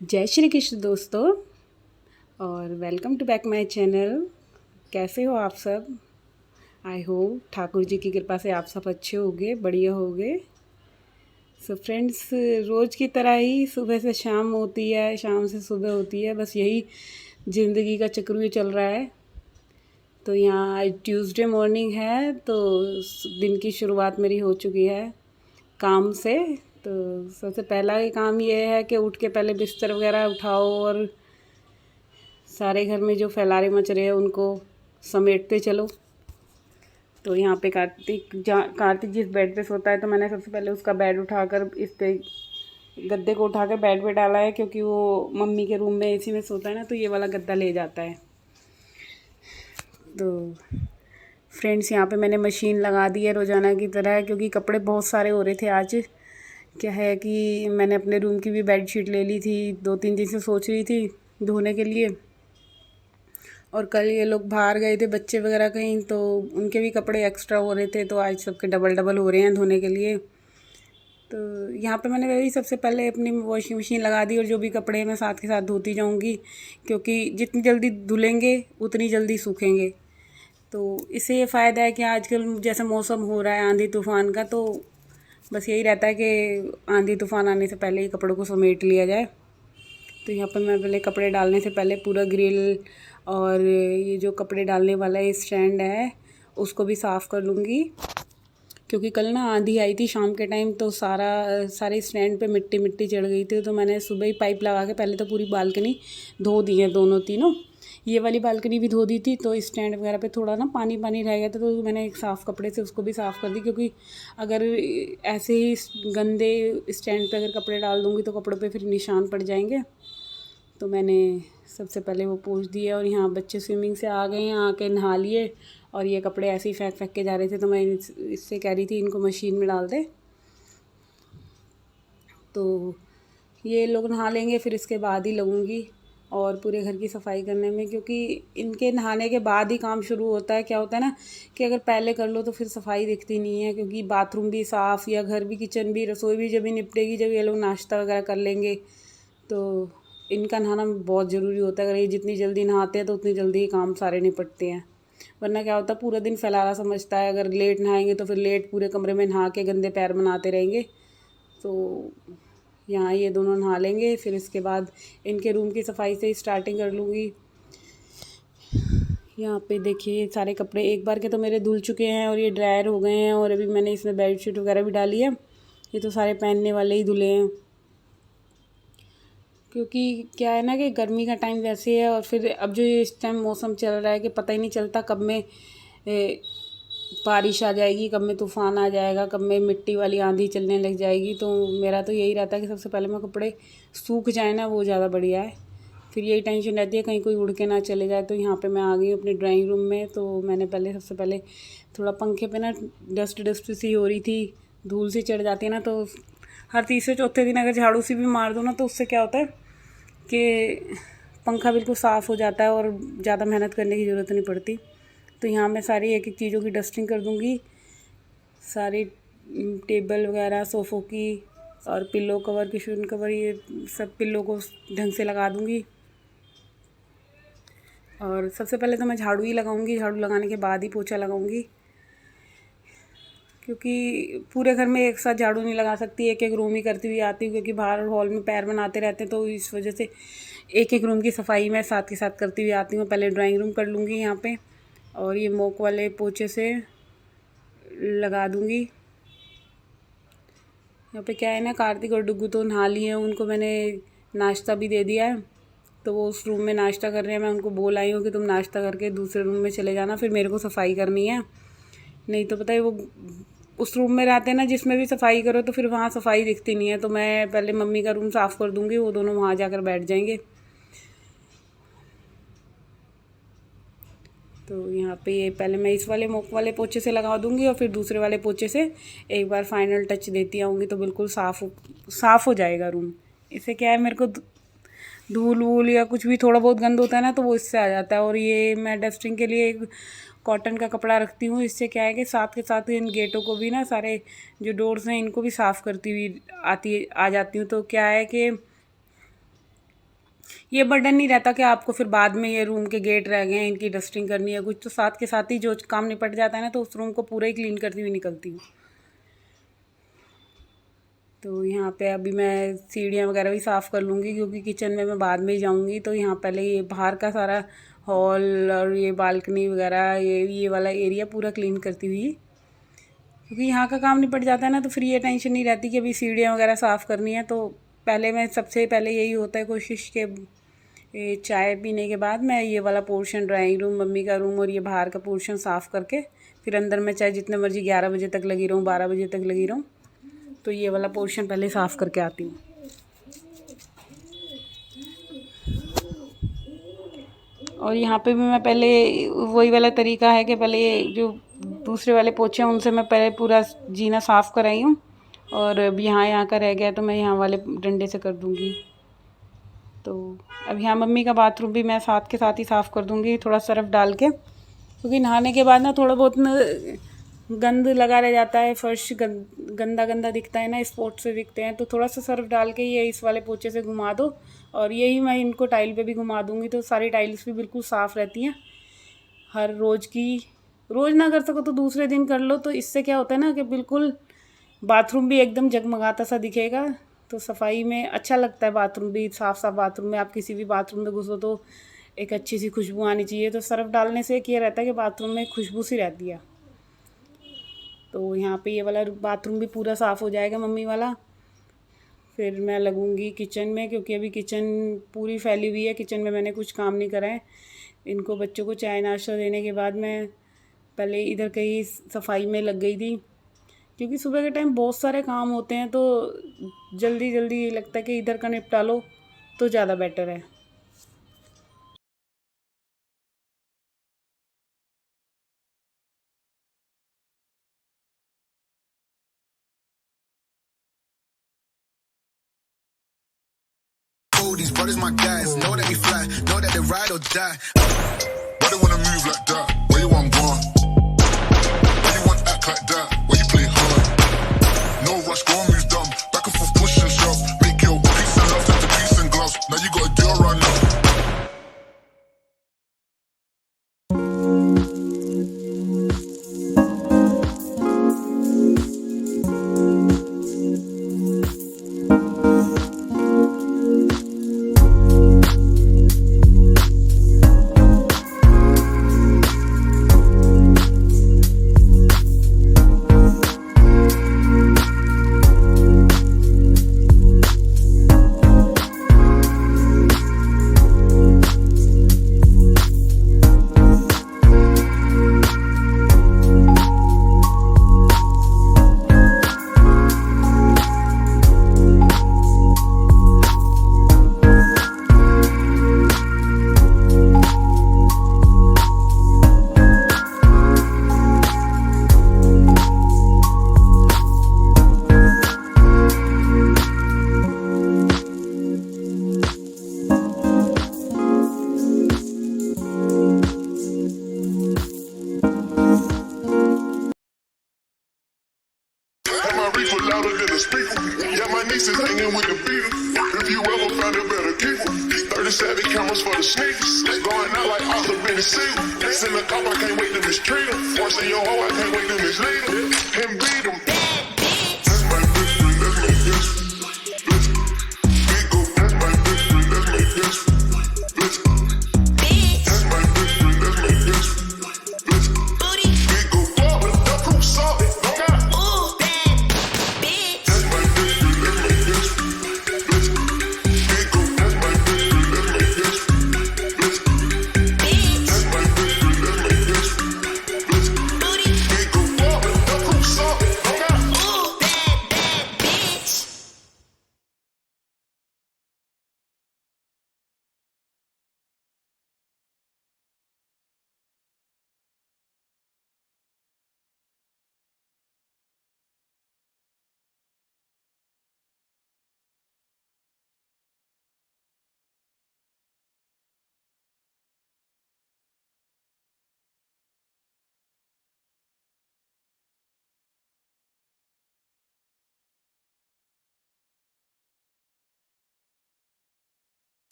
जय श्री कृष्ण दोस्तों, और welcome to back my channel. कैसे हो आप सब? आई होप ठाकुर जी की कृपा से आप सब अच्छे होंगे, बढ़िया होंगे। सो फ्रेंड्स, रोज़ की तरह ही सुबह से शाम होती है, शाम से सुबह होती है, बस यही ज़िंदगी का चक्र चल रहा है। तो यहाँ आज ट्यूसडे मॉर्निंग है, तो दिन की शुरुआत मेरी हो चुकी है काम से। तो सबसे पहला ही काम ये है कि उठ के पहले बिस्तर वगैरह उठाओ और सारे घर में जो फैलारे मच रहे हैं उनको समेटते चलो। तो यहाँ पे कार्तिक जिस बेड पे सोता है, तो मैंने सबसे पहले उसका बेड उठाकर इस पे गद्दे को उठाकर बेड पे डाला है, क्योंकि वो मम्मी के रूम में एसी में सोता है ना, तो ये वाला गद्दा ले जाता है। तो फ्रेंड्स, यहाँ पे मैंने मशीन लगा दी है रोज़ाना की तरह, क्योंकि कपड़े बहुत सारे हो रहे थे आज। क्या है कि मैंने अपने रूम की भी बेडशीट ले ली थी, 2-3 दिन से सोच रही थी धोने के लिए। और कल ये लोग बाहर गए थे बच्चे वगैरह कहीं, तो उनके भी कपड़े एक्स्ट्रा हो रहे थे, तो आज सबके डबल डबल हो रहे हैं धोने के लिए। तो यहाँ पे मैंने वही सबसे पहले अपनी वॉशिंग मशीन लगा दी, और जो भी कपड़े मैं साथ के साथ धोती जाऊँगी, क्योंकि जितनी जल्दी धुलेंगे उतनी जल्दी सूखेंगे। तो इससे ये फ़ायदा है कि आजकल जैसा मौसम हो रहा है आंधी तूफ़ान का, तो बस यही रहता है कि आंधी तूफ़ान आने से पहले ही कपड़ों को समेट लिया जाए। तो यहाँ पर मैं पहले कपड़े डालने से पहले पूरा ग्रिल और ये जो कपड़े डालने वाला स्टैंड है उसको भी साफ़ कर लूँगी, क्योंकि कल ना आंधी आई थी शाम के टाइम, तो सारे स्टैंड पे मिट्टी मिट्टी चढ़ गई थी। तो मैंने सुबह ही पाइप लगा के पहले तो पूरी बालकनी धो दी है, दोनों तीनों। ये वाली बालकनी भी धो दी थी, तो स्टैंड वगैरह पे थोड़ा ना पानी पानी रह गया था, तो मैंने एक साफ़ कपड़े से उसको भी साफ़ कर दी, क्योंकि अगर ऐसे ही गंदे स्टैंड पे अगर कपड़े डाल दूँगी तो कपड़ों पे फिर निशान पड़ जाएंगे। तो मैंने सबसे पहले वो पोंछ दिया, और यहाँ बच्चे स्विमिंग से आ गए हैं, आके नहा लिए, और ये कपड़े ऐसे ही फेंक फेंक के जा रहे थे, तो मैं इससे कह रही थी इनको मशीन में डाल दे। तो ये लोग नहा लेंगे, फिर इसके बाद ही लगूँगी और पूरे घर की सफाई करने में, क्योंकि इनके नहाने के बाद ही काम शुरू होता है। क्या होता है ना कि अगर पहले कर लो तो फिर सफाई दिखती नहीं है, क्योंकि बाथरूम भी साफ़ या घर भी, किचन भी, रसोई भी जब ही निपटेगी जब ये लोग नाश्ता वगैरह कर लेंगे। तो इनका नहाना बहुत ज़रूरी होता है। अगर ये जितनी जल्दी नहाते हैं तो उतनी जल्दी ही काम सारे निपटते हैं, वरना क्या होता है पूरा दिन फैलाना समझता है। अगर लेट नहाएंगे तो फिर लेट पूरे कमरे में नहा के गंदे पैर बनाते रहेंगे। तो यहाँ ये दोनों नहा लेंगे, फिर इसके बाद इनके रूम की सफाई से ही स्टार्टिंग कर लूँगी। यहाँ पे देखिए सारे कपड़े एक बार के तो मेरे धुल चुके हैं और ये ड्रायर हो गए हैं, और अभी मैंने इसमें बेडशीट वगैरह भी डाली है। ये तो सारे पहनने वाले ही धुले हैं, क्योंकि क्या है ना कि गर्मी का टाइम वैसे है, और फिर अब जो ये इस टाइम मौसम चल रहा है कि पता ही नहीं चलता कब में बारिश आ जाएगी, कब में तूफ़ान आ जाएगा, कब में मिट्टी वाली आंधी चलने लग जाएगी। तो मेरा तो यही रहता है कि सबसे पहले मैं कपड़े सूख जाए ना, वो ज़्यादा बढ़िया है। फिर यही टेंशन रहती है कहीं कोई उड़ के ना चले जाए। तो यहाँ पे मैं आ गई हूँ अपने ड्राइंग रूम में। तो मैंने सबसे पहले थोड़ा पंखे पे ना डस्ट सी हो रही थी, धूल सी चढ़ जाती है ना, तो हर तीसरे चौथे दिन अगर झाड़ू सी भी मार दो ना, तो उससे क्या होता है कि पंखा बिल्कुल साफ़ हो जाता है और ज़्यादा मेहनत करने की ज़रूरत नहीं पड़ती। तो यहाँ मैं सारी एक एक चीज़ों की डस्टिंग कर दूँगी, सारी टेबल वगैरह, सोफ़ों की, और पिल्लो कवर, कुशन कवर, ये सब पिल्लो को ढंग से लगा दूँगी। और सबसे पहले तो मैं झाड़ू ही लगाऊँगी, झाड़ू लगाने के बाद ही पोछा लगाऊँगी, क्योंकि पूरे घर में एक साथ झाड़ू नहीं लगा सकती। एक एक रूम ही करती हुई आती हूँ, क्योंकि बाहर हॉल में पैर बनाते रहते हैं, तो इस वजह से एक एक रूम की सफाई मैं साथ के साथ करती हुई आती हूँ। पहले ड्राइंग रूम कर लूँगी यहाँ पे, और ये मोक वाले पोछे से लगा दूँगी। यहाँ पे क्या है ना, कार्तिक और डुग्गू तो नहा लिए हैं, उनको मैंने नाश्ता भी दे दिया है। तो वो उस रूम में नाश्ता कर रहे हैं। मैं उनको बोल आई हूँ कि तुम नाश्ता करके दूसरे रूम में चले जाना, फिर मेरे को सफाई करनी है। नहीं तो पता है वो उस रूम में रहते हैं ना, जिसमें भी सफाई करो तो फिर वहाँ सफाई दिखती नहीं है। तो मैं पहले मम्मी का रूम साफ़ कर दूँगी, वो दोनों वहाँ जाकर बैठ जाएंगे। तो यहाँ पे ये पहले मैं इस वाले मोक वाले पोछे से लगा दूँगी, और फिर दूसरे वाले पोछे से एक बार फाइनल टच देती आऊँगी, तो बिल्कुल साफ़ हो जाएगा रूम। इससे क्या है, मेरे को धूल वूल या कुछ भी थोड़ा बहुत गंद होता है ना, तो वो इससे आ जाता है। और ये मैं डस्टिंग के लिए एक कॉटन का कपड़ा रखती हूँ। इससे क्या है कि साथ के साथ इन गेटों को भी ना, सारे जो डोर्स हैं इनको भी साफ़ करती हुई आ जाती हूँ। तो क्या है कि ये बर्डन नहीं रहता कि आपको फिर बाद में ये रूम के गेट रह गए हैं, इनकी डस्टिंग करनी है कुछ, तो साथ के साथ ही जो काम निपट जाता है ना, तो उस रूम को पूरा ही क्लीन करती हुई निकलती हूँ। तो यहाँ पे अभी मैं सीढ़ियाँ वगैरह भी साफ़ कर लूँगी, क्योंकि किचन में मैं बाद में ही जाऊँगी। तो यहाँ पहले ये बाहर का सारा हॉल और ये बालकनी वगैरह ये वाला एरिया पूरा क्लीन करती हुई, क्योंकि यहाँ का काम निपट जाता है ना, तो फिर ये टेंशन नहीं रहती कि अभी सीढ़ियाँ वगैरह साफ़ करनी है। तो पहले मैं सबसे पहले यही होता है कोशिश के ये चाय पीने के बाद मैं ये वाला पोर्शन, ड्राइंग रूम, मम्मी का रूम और ये बाहर का पोर्शन साफ़ करके फिर अंदर मैं चाहे जितने मर्जी 11 बजे तक लगी रहूँ, 12 बजे तक लगी रहूँ, तो ये वाला पोर्शन पहले साफ़ करके आती हूँ। और यहाँ पे भी मैं पहले वही वाला तरीका है कि पहले ये जो दूसरे वाले पोछे हैं उनसे मैं पहले पूरा जीना साफ़ कराई हूँ, और अब यहाँ का रह गया तो मैं यहाँ वाले डंडे से कर दूँगी। तो अब यहाँ मम्मी का बाथरूम भी मैं साथ के साथ ही साफ़ कर दूँगी, थोड़ा सर्फ़ डाल के, क्योंकि नहाने के बाद ना थोड़ा बहुत न गंद लगा रह जाता है, फर्श गंदा गंदा दिखता है ना, स्पॉट से दिखते हैं। तो थोड़ा सा सर्फ डाल के ये इस वाले पोछे से घुमा दो, और यही मैं इनको टाइल पे भी घुमा दूँगी, तो सारी टाइल्स भी बिल्कुल साफ़ रहती हैं। हर रोज़ की, रोज़ ना कर सको तो दूसरे दिन कर लो, तो इससे क्या होता है ना कि बिल्कुल बाथरूम भी एकदम जगमगाता सा दिखेगा। तो सफाई में अच्छा लगता है, बाथरूम भी साफ़ बाथरूम में आप किसी भी बाथरूम में घुसो तो एक अच्छी सी खुशबू आनी चाहिए। तो सर्फ डालने से ये रहता है कि बाथरूम में खुशबू सी रहती है। तो यहाँ पे ये वाला बाथरूम भी पूरा साफ़ हो जाएगा मम्मी वाला। फिर मैं लगूँगी किचन में, क्योंकि अभी किचन पूरी फैली हुई है, किचन में मैंने कुछ काम नहीं करा है। इनको बच्चों को चाय नाश्ता देने के बाद मैं पहले इधर कहीं सफाई में लग गई थी, क्योंकि सुबह के टाइम बहुत सारे काम होते हैं, तो जल्दी जल्दी लगता है कि इधर का निपटा लो तो ज़्यादा बेटर है। These brothers my guys, know that we fly, know that they ride or die. Why they wanna move like that? Where you want gone? Why you want act like that? Why you play hard? No rush, go and move dumb. Back and forth, push and shove. Make your peace and love turn to peace and gloves. Now you gotta do it right now. Louder than a speaker. Yeah, my niece is hanging with the Beatles. If you ever found a better keeper, 37 cameras for the sneakers. Going out like Arthur Benny Siegel. Send a cop, I can't wait to mistreat him. Forcing your hoe, I can't wait to mislead him. And beat him. That's my best friend, that's my best friend. Big go, that's my best friend, that's my best friend. That's my best friend, that's my best friend. Big go, ball, duck, who saw it?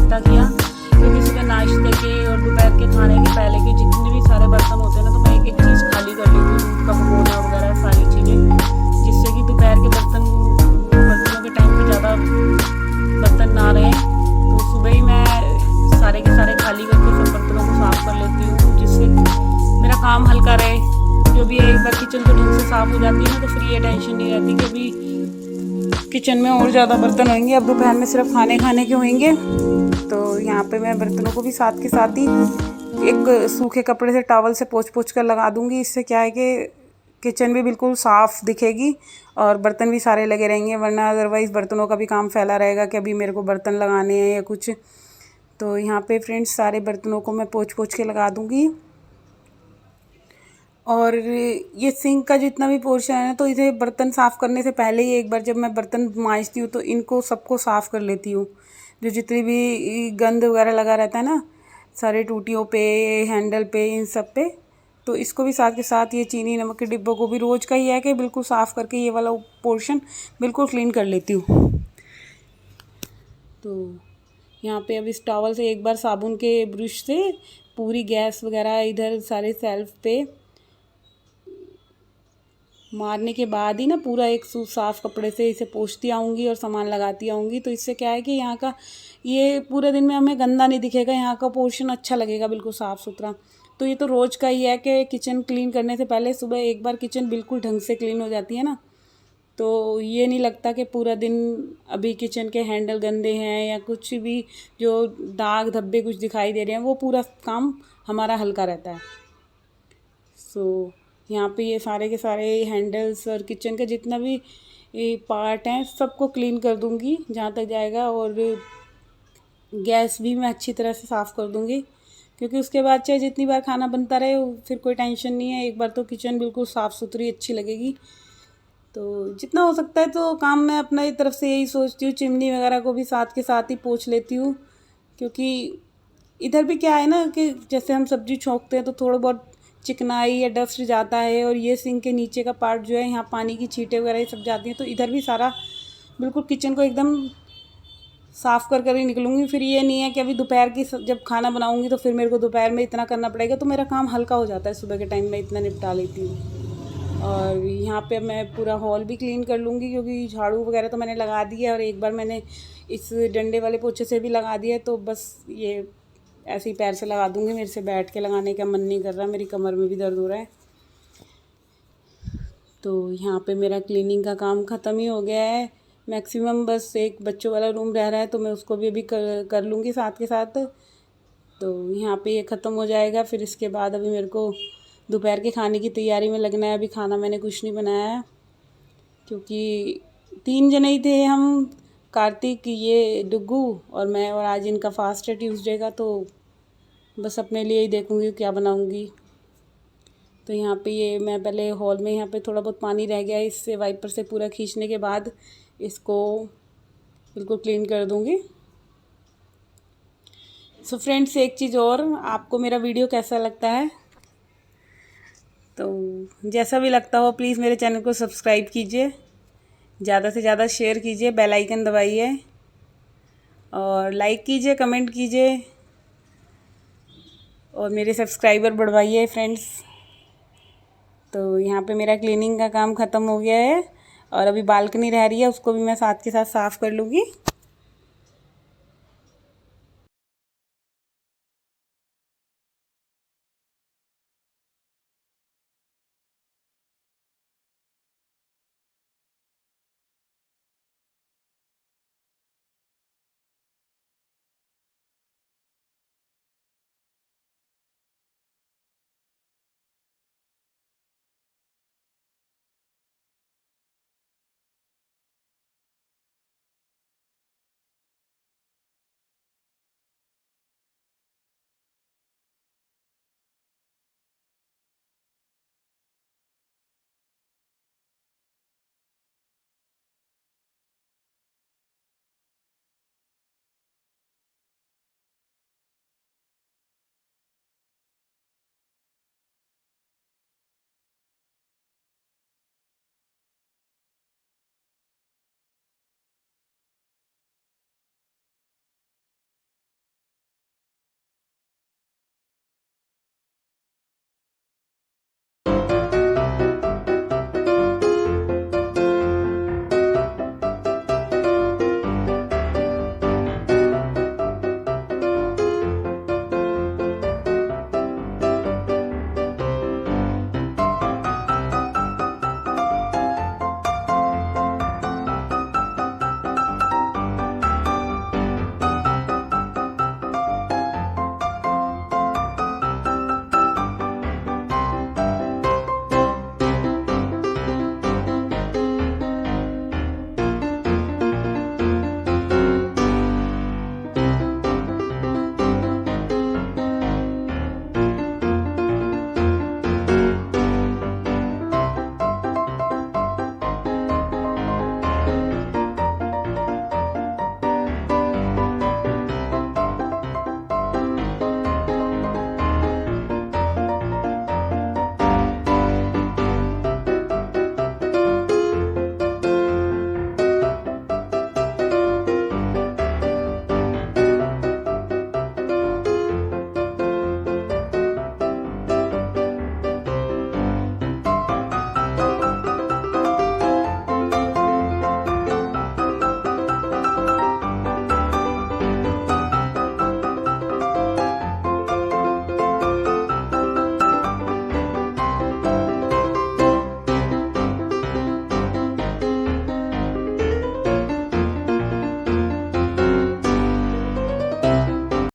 नाश्ता किया, क्योंकि सुबह नाश्ते के और दोपहर के खाने के पहले के जितने भी सारे बर्तन होते हैं ना, तो मैं एक एक चीज़ खाली कर लेती हूँ, दूध का भगोना वगैरह सारी चीज़ें, जिससे कि दोपहर के बर्तनों के टाइम पे ज़्यादा बर्तन ना रहें। तो सुबह ही मैं सारे के सारे खाली करके सब बर्तनों को साफ़ कर लेती हूँ, जिससे मेरा काम हल्का रहे। जो भी एक बार किचन तो ढंग से साफ़ हो जाती है ना, तो फिर ये टेंशन नहीं रहती कि अभी किचन में और ज़्यादा बर्तन होंगे। अब दोपहर में सिर्फ खाने के होंगे, तो यहाँ पे मैं बर्तनों को भी साथ के साथ ही एक सूखे कपड़े से टॉवल से पोंछ कर लगा दूँगी। इससे क्या है कि किचन भी बिल्कुल साफ़ दिखेगी और बर्तन भी सारे लगे रहेंगे, वरना अदरवाइज़ बर्तनों का भी काम फैला रहेगा कि अभी मेरे को बर्तन लगाने हैं या कुछ। तो यहाँ पे फ्रेंड्स सारे बर्तनों को मैं पोंछ के लगा दूँगी। और ये सिंक का जितना भी पोर्शन है, तो इसे बर्तन साफ़ करने से पहले ही एक बार जब मैं बर्तन मांजती हूँ तो इनको सबको साफ़ कर लेती हूँ। जो जितनी भी गंद वगैरह लगा रहता है ना, सारे टूटियों पे, हैंडल पे, इन सब पे, तो इसको भी साथ के साथ ये चीनी नमक के डिब्बों को भी रोज़ का ही है कि बिल्कुल साफ़ करके ये वाला पोर्शन बिल्कुल क्लीन कर लेती हूँ। तो यहाँ पे अब इस टॉवल से एक बार साबुन के ब्रश से पूरी गैस वगैरह इधर सारे सेल्फ पे मारने के बाद ही ना पूरा एक साफ़ कपड़े से इसे पोंछती आऊँगी और सामान लगाती आऊँगी। तो इससे क्या है कि यहाँ का ये पूरे दिन में हमें गंदा नहीं दिखेगा, यहाँ का पोर्शन अच्छा लगेगा बिल्कुल साफ़ सुथरा। तो ये तो रोज़ का ही है कि किचन क्लीन करने से पहले सुबह एक बार किचन बिल्कुल ढंग से क्लीन हो जाती है ना, तो ये नहीं लगता कि पूरा दिन अभी किचन के हैंडल गंदे हैं या कुछ भी जो दाग धब्बे कुछ दिखाई दे रहे हैं, वो पूरा काम हमारा हल्का रहता है। सो यहाँ पे ये सारे के सारे हैंडल्स और किचन का जितना भी पार्ट हैं सबको क्लीन कर दूँगी जहाँ तक जाएगा, और गैस भी मैं अच्छी तरह से साफ़ कर दूँगी, क्योंकि उसके बाद चाहे जितनी बार खाना बनता रहे फिर कोई टेंशन नहीं है। एक बार तो किचन बिल्कुल साफ़ सुथरी अच्छी लगेगी। तो जितना हो सकता है तो काम मैं अपना तरफ से यही सोचती हूँ, चिमनी वगैरह को भी साथ के साथ ही पोंछ लेती हूँ, क्योंकि इधर भी क्या है ना कि जैसे हम सब्ज़ी छोंकते हैं तो थोड़ा बहुत चिकनाई या डस्ट जाता है, और ये सिंक के नीचे का पार्ट जो है यहाँ पानी की छींटें वगैरह ये सब जाती हैं, तो इधर भी सारा बिल्कुल किचन को एकदम साफ़ कर ही निकलूँगी। फिर ये नहीं है कि अभी दोपहर की जब खाना बनाऊँगी तो फिर मेरे को दोपहर में इतना करना पड़ेगा, तो मेरा काम हल्का हो जाता है, सुबह के टाइम में इतना निपटा लेती हूँ। और यहाँ पे मैं पूरा हॉल भी क्लीन कर लूँगी, क्योंकि झाड़ू वगैरह तो मैंने लगा दी है और एक बार मैंने इस डंडे वाले पोछे से भी लगा दिया है, तो बस ये ऐसे ही पैर से लगा दूँगी। मेरे से बैठ के लगाने का मन नहीं कर रहा, मेरी कमर में भी दर्द हो रहा है। तो यहाँ पे मेरा क्लीनिंग का काम ख़त्म ही हो गया है। मैक्सिमम बस एक बच्चों वाला रूम रह रहा है, तो मैं उसको भी अभी कर लूँगी साथ के साथ। तो यहाँ पे ये ख़त्म हो जाएगा। फिर इसके बाद अभी मेरे को दोपहर के खाने की तैयारी में लगना है। अभी खाना मैंने कुछ नहीं बनाया है, क्योंकि 3 जने ही थे हम, कार्तिक, ये डुग्गू और मैं, और आज इनका फास्ट है ट्यूसडे का, तो बस अपने लिए ही देखूँगी क्या बनाऊँगी। तो यहाँ पे ये मैं पहले हॉल में यहाँ पे थोड़ा बहुत पानी रह गया है, इससे वाइपर से पूरा खींचने के बाद इसको बिल्कुल क्लीन कर दूँगी। सो फ्रेंड्स, एक चीज़ और, आपको मेरा वीडियो कैसा लगता है, तो जैसा भी लगता हो प्लीज़ मेरे चैनल को सब्सक्राइब कीजिए, ज़्यादा से ज़्यादा शेयर कीजिए, बेल आइकन दबाइए और लाइक कीजिए, कमेंट कीजिए और मेरे सब्सक्राइबर बढ़वाइए फ्रेंड्स। तो यहाँ पे मेरा क्लीनिंग का काम ख़त्म हो गया है और अभी बालकनी रह रही है, उसको भी मैं साथ के साथ साफ़ कर लूँगी।